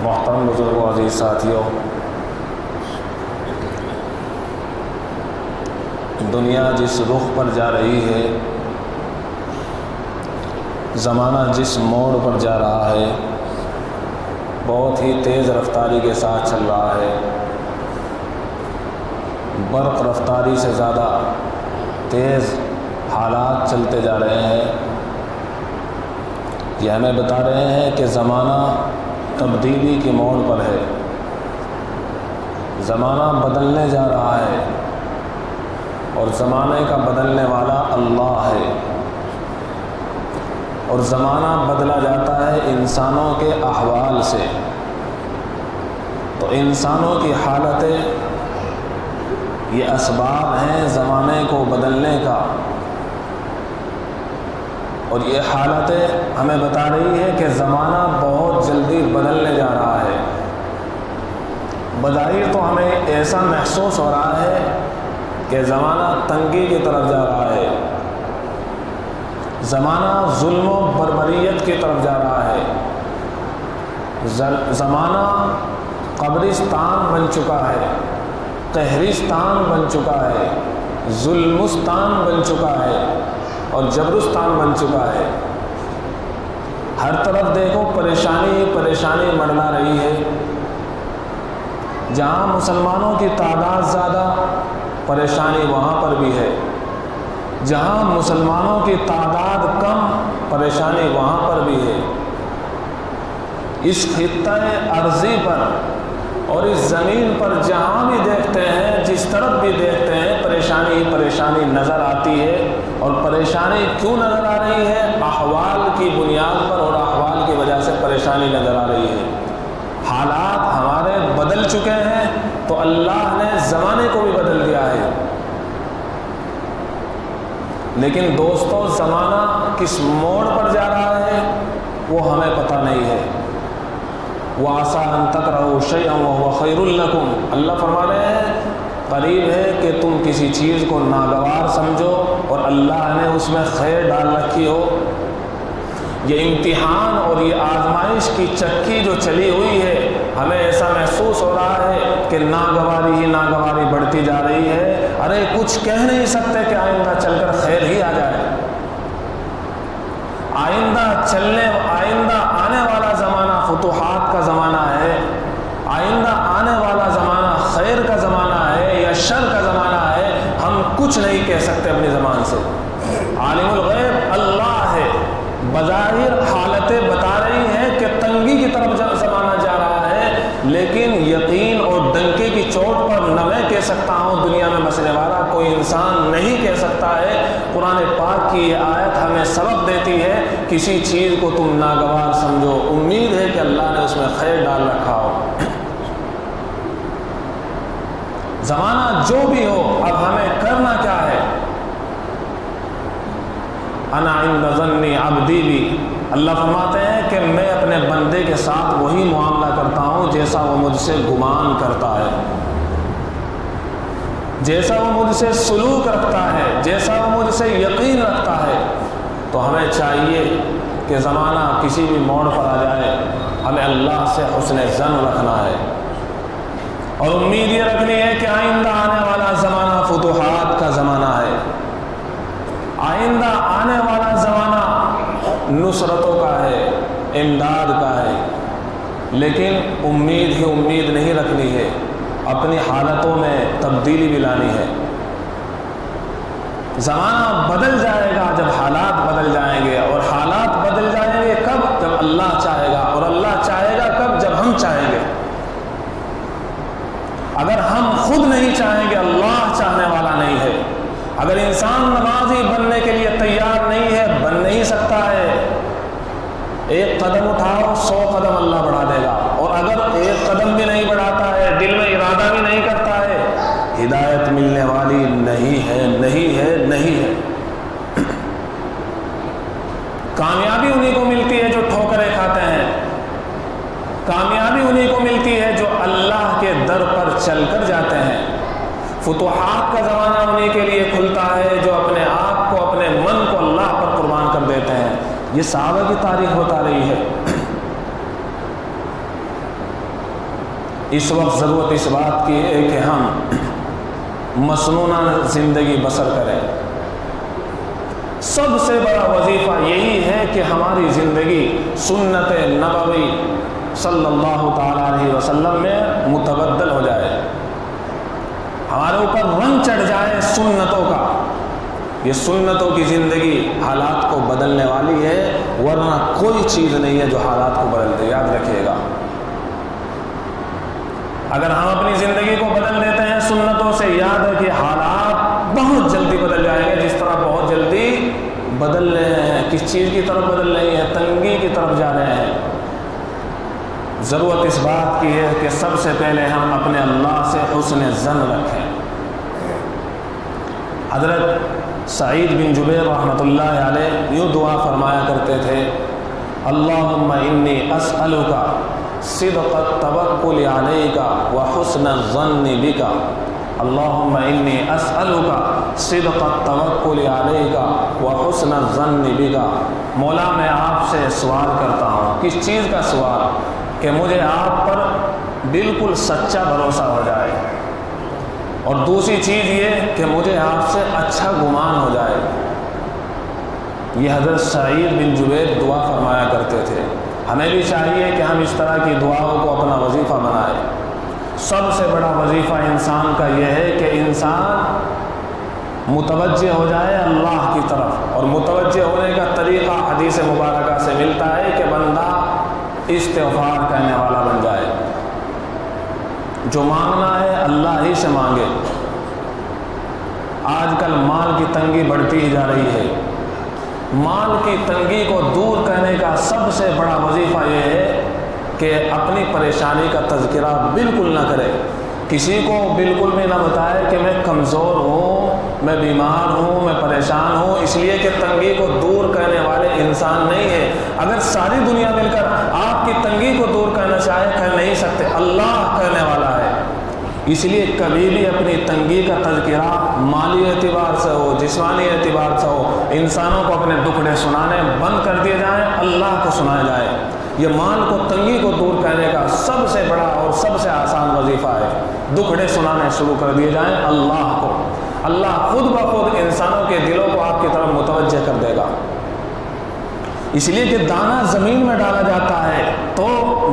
محترم بزرگوں، عزیز ساتھیوں، دنیا جس رخ پر جا رہی ہے، زمانہ جس موڑ پر جا رہا ہے، بہت ہی تیز رفتاری کے ساتھ چل رہا ہے۔ برق رفتاری سے زیادہ تیز حالات چلتے جا رہے ہیں۔ یہ ہمیں بتا رہے ہیں کہ زمانہ تبدیلی کی موڑ پر ہے، زمانہ بدلنے جا رہا ہے، اور زمانے کا بدلنے والا اللہ ہے۔ اور زمانہ بدلا جاتا ہے انسانوں کے احوال سے۔ تو انسانوں کی حالتیں یہ اسباب ہیں زمانے کو بدلنے کا، اور یہ حالتیں ہمیں بتا رہی ہے کہ زمانہ بہت جلدی بدلنے جا رہا ہے۔ بظاہر تو ہمیں ایسا محسوس ہو رہا ہے کہ زمانہ تنگی کی طرف جا رہا ہے، زمانہ ظلم و بربریت کی طرف جا رہا ہے، زمانہ قبرستان بن چکا ہے، قہرستان بن چکا ہے، ظلمستان بن چکا ہے، اور جبرستان بن چکا ہے۔ ہر طرف دیکھو پریشانی پریشانی منڈلا رہی ہے۔ جہاں مسلمانوں کی تعداد زیادہ، پریشانی وہاں پر بھی ہے۔ جہاں مسلمانوں کی تعداد کم، پریشانی وہاں پر بھی ہے۔ اس خطہ ارضی پر اور اس زمین پر جہاں بھی دیکھتے ہیں، جس طرف بھی دیکھتے ہیں، پریشانی ہی پریشانی نظر آتی ہے۔ اور پریشانی کیوں نظر آ رہی ہے؟ احوال کی بنیاد پر اور احوال کی وجہ سے پریشانی نظر آ رہی ہے۔ حالات ہمارے بدل چکے ہیں، تو اللہ نے زمانے کو بھی بدل دیا ہے۔ لیکن دوستو، زمانہ کس موڑ پر جا رہا ہے وہ ہمیں پتہ نہیں ہے۔ وَعَسَىٰ أَن تَكْرَهُوا شَيْئًا وَهُوَ خَيْرٌ لَكُمْ، اللہ فرما رہے ہیں قریب ہے کہ تم کسی چیز کو ناگوار سمجھو اور اللہ نے اس میں خیر ڈال رکھی ہو۔ یہ امتحان اور یہ آزمائش کی چکی جو چلی ہوئی ہے، ہمیں ایسا محسوس ہو رہا ہے کہ ناگواری ہی ناگواری بڑھتی جا رہی ہے۔ ارے کچھ کہہ نہیں سکتے کہ آئندہ چل کر خیر ہی آ جائے۔ آئندہ آنے والا زمانہ فتوحات کا زمانہ ہے، آئندہ آنے والا زمانہ خیر کا زمانہ ہے یا شر کا زمانہ ہے، ہم کچھ نہیں کہہ سکتے اپنی زبان سے۔ عالم الغیب اللہ ہے۔ بظاہر حالتیں بتا رہی ہیں کہ تنگی کی طرف زمانہ جا رہا ہے، لیکن یقین اور ڈنکے کی چوٹ پر نہ میں کہہ سکتا ہوں، دنیا میں بسنے والا کوئی انسان نہیں کہہ سکتا ہے۔ قرآن پاک کی یہ آیت ہمیں سبق دیتی ہے، کسی چیز کو تم ناگوار سمجھو، امید ہے کہ اللہ نے اس میں خیر ڈال رکھا ہو۔ زمانہ جو بھی ہو، اب ہمیں کرنا کیا ہے؟ انا عند ظن عبدی بھی، اللہ فرماتے ہیں کہ میں اپنے بندے کے ساتھ وہی معاملہ کرتا ہوں جیسا وہ مجھ سے گمان کرتا ہے، جیسا وہ مجھ سے سلوک رکھتا ہے، جیسا وہ مجھ سے یقین رکھتا ہے۔ تو ہمیں چاہیے کہ زمانہ کسی بھی موڑ پر آ جائے، ہمیں اللہ سے حسن ظن رکھنا ہے، اور امید یہ رکھنی ہے کہ آئندہ آنے والا زمانہ فتوحات کا زمانہ ہے، آئندہ آنے والا زمانہ نصرتوں کا ہے، امداد کا ہے۔ لیکن امید ہی امید نہیں رکھنی ہے، اپنی حالتوں میں تبدیلی بھی لانی ہے۔ زمانہ بدل جائے گا جب حالات بدل جائیں گے، اور حالات بدل جائیں گے کب؟ جب اللہ چاہے گا، اور اللہ چاہے گا کب؟ جب ہم چاہیں گے۔ اگر ہم خود نہیں چاہیں گے، اللہ چاہنے والا نہیں ہے۔ اگر انسان نمازی بننے کے لیے تیار نہیں ہے، بن نہیں سکتا ہے۔ ایک قدم اٹھاؤ، 100 قدم اللہ بڑھا دے گا، اور اگر ایک قدم بھی نہیں بڑھاتا ہے، دل میں ارادہ بھی نہیں کرتا ہے، ہدایت ملنے والی نہیں ہے، نہیں ہے، نہیں ہے۔ کامیابی انہیں کو ملتی ہے جو ٹھوکریں کھاتے ہیں، کامیابی انہیں کو ملتی ہے جو اللہ کے در پر چل کر جاتے ہیں۔ فتوحات کا زمانہ انہیں کے لیے کھلتا ہے جو اپنے آپ کو، اپنے من کو اللہ پر قربان کر دیتے ہیں۔ یہ صحابہ کی تاریخ بتا رہی ہے۔ اس وقت ضرورت اس بات کی ہے کہ ہم مسنونہ زندگی بسر کریں۔ سب سے بڑا وظیفہ یہی ہے کہ ہماری زندگی سنت نبوی صلی اللہ تعالیٰ علیہ وسلم میں متبدل ہو جائے، ہمارے اوپر رنگ چڑھ جائے سنتوں کا۔ یہ سنتوں کی زندگی حالات کو بدلنے والی ہے، ورنہ کوئی چیز نہیں ہے جو حالات کو بدل دے۔ یاد رکھیے گا، اگر ہم اپنی زندگی کو بدل دیتے ہیں سنتوں سے، یاد ہے کہ حالات بہت جلدی بدل جائیں گے۔ جس طرح بہت جلدی بدل رہے ہیں، کس چیز کی طرف بدل رہی ہے؟ تنگی کی طرف جا رہے ہیں۔ ضرورت اس بات کی ہے کہ سب سے پہلے ہم اپنے اللہ سے حسن ظن رکھیں۔ حضرت سعید بن جبیر رحمۃ اللہ علیہ یوں دعا فرمایا کرتے تھے، اللہم انی اسألک صدق التوکل علیک وحسن الظن بک، اللہم انی اسألک صدق التوکل علیک وحسن الظن بک۔ مولا میں آپ سے سوال کرتا ہوں، کس چیز کا سوال؟ کہ مجھے آپ پر بالکل سچا بھروسہ ہو جائے، اور دوسری چیز یہ کہ مجھے آپ سے اچھا گمان ہو جائے۔ یہ حضرت سعید بن جبیر دعا فرمایا کرتے تھے۔ ہمیں بھی چاہیے کہ ہم اس طرح کی دعاؤں کو اپنا وظیفہ بنائیں۔ سب سے بڑا وظیفہ انسان کا یہ ہے کہ انسان متوجہ ہو جائے اللہ کی طرف، اور متوجہ ہونے کا طریقہ حدیث مبارکہ سے ملتا ہے کہ بندہ استغفار کہنے والا بن جائے۔ جو مانگنا ہے اللہ ہی سے مانگے۔ آج کل مال کی تنگی بڑھتی ہی جا رہی ہے۔ مال کی تنگی کو دور کرنے کا سب سے بڑا وظیفہ یہ ہے کہ اپنی پریشانی کا تذکرہ بالکل نہ کرے، کسی کو بالکل بھی نہ بتائے کہ میں کمزور ہوں، میں بیمار ہوں، میں پریشان ہوں، اس لیے کہ تنگی کو دور کرنے والے انسان نہیں ہے۔ اگر ساری دنیا مل کر آپ کی تنگی کو دور کرنا چاہے کر نہیں سکتے، اللہ کرنے والا ہے۔ اس لیے کبھی بھی اپنی تنگی کا تذکرہ مالی اعتبار سے ہو، جسمانی اعتبار سے ہو، انسانوں کو اپنے دکھڑے سنانے بند کر دیے جائیں، اللہ کو سنایا جائے۔ یہ مال کو تنگی کو دور کرنے کا سب سے بڑا اور سب سے آسان وظیفہ ہے۔ دکھڑے سنانے شروع کر دیے جائیں اللہ کو، اللہ خود بخود انسانوں کے دلوں کو آپ کی طرف متوجہ کر دے گا۔ اس لیے کہ دانہ زمین میں ڈالا جاتا ہے تو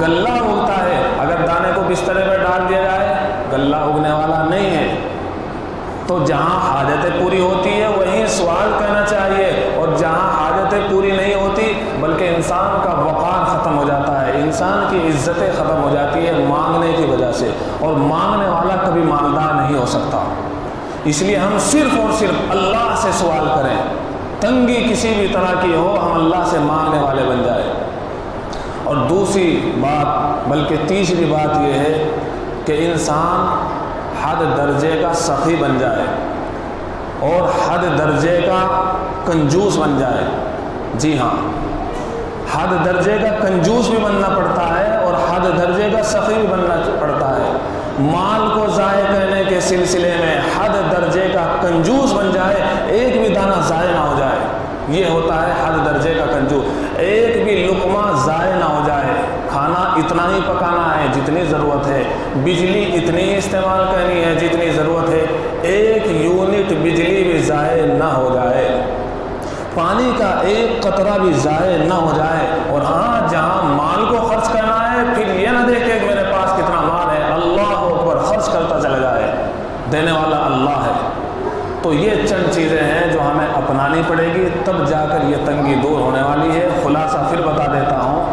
غلہ اگتا ہے، اگر دانے کو بسترے پر ڈال دیا جائے غلہ اگنے والا نہیں ہے۔ تو جہاں حاجتیں پوری ہوتی ہے وہیں سوال کرنا چاہیے، اور جہاں حاجتیں پوری نہیں ہوتی بلکہ انسان کا وقار ختم ہو جاتا ہے، انسان کی عزتیں ختم ہو جاتی ہے مانگنے کی وجہ سے، اور مانگنے والا کبھی مالدار نہیں ہو سکتا۔ اس لیے ہم صرف اور صرف اللہ سے سوال کریں، تنگی کسی بھی طرح کی ہو ہم اللہ سے مانگنے والے بن جائیں۔ اور دوسری بات بلکہ تیسری بات یہ ہے کہ انسان حد درجے کا سخی بن جائے اور حد درجے کا کنجوس بن جائے۔ جی ہاں، حد درجے کا کنجوس بھی بننا پڑتا ہے اور حد درجے کا سخی بھی بننا پڑتا ہے۔ مال کو ضائع کرنے کے سلسلے میں حد درجے کا کنجوس بن جائے، ایک بھی دانہ ضائع نہ ہو جائے، یہ ہوتا ہے حد درجے کا کنجوس۔ ایک بھی لقمہ ضائع نہ ہو جائے، کھانا اتنا ہی پکانا ہے جتنی ضرورت ہے، بجلی اتنی ہی استعمال کرنی ہے جتنی ضرورت ہے، ایک یونٹ بجلی بھی ضائع نہ ہو جائے، پانی کا ایک قطرہ بھی ضائع نہ ہو جائے۔ اور ہاں، جہاں مال کو خرچ کرنا ہے پھر یہ نہ دیکھے کہ میرے پاس کتنا مال ہے، اللہ اکبر خرچ کرتا چلا جائے، دینے والا اللہ ہے۔ تو یہ چند چیزیں ہیں جو ہمیں اپنانی پڑے گی، تب جا کر یہ تنگی دور ہونے والی ہے۔ خلاصہ پھر بتا دیتا ہوں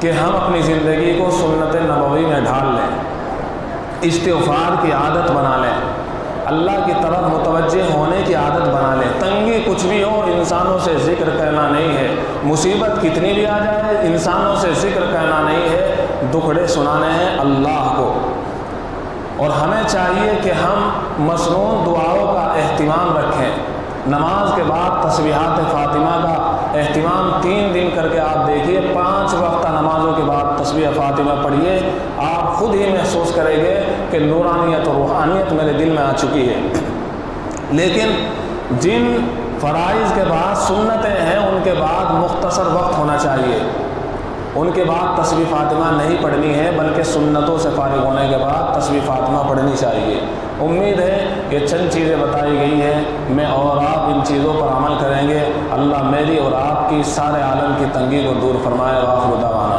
کہ ہم اپنی زندگی کو سنت نبوی میں ڈھال لیں، استغفار کی عادت بنا لیں، اللہ کی طرف متوجہ ہونے کی عادت بنا لیں۔ تنگی کچھ بھی ہو انسانوں سے ذکر کرنا نہیں ہے، مصیبت کتنی بھی آ جائے انسانوں سے ذکر کرنا نہیں ہے، دکھڑے سنانے ہیں اللہ کو۔ اور ہمیں چاہیے کہ ہم مسنون دعاؤں کا اہتمام رکھیں۔ نماز کے بعد تسبیحات فاطمہ کا اہتمام 3 دن کر کے آپ دیکھیے، 5 وقتہ نمازوں کے بعد تسبیح فاطمہ پڑھیے، آپ خود ہی محسوس کریں گے کہ نورانیت اور روحانیت میرے دل میں آ چکی ہے۔ لیکن جن فرائض کے بعد سنتیں ہیں ان کے بعد مختصر وقت ہونا چاہیے، ان کے بعد تسبیح فاطمہ نہیں پڑھنی ہے، بلکہ سنتوں سے فارغ ہونے کے بعد تسبیح فاطمہ پڑھنی چاہیے۔ امید ہے یہ چند چیزیں بتائی گئی ہیں، میں اور آپ ان چیزوں پر عمل کریں گے۔ اللہ میری اور آپ کی سارے عالم کی تنگی کو دور فرمائے۔ وآخر دعوانا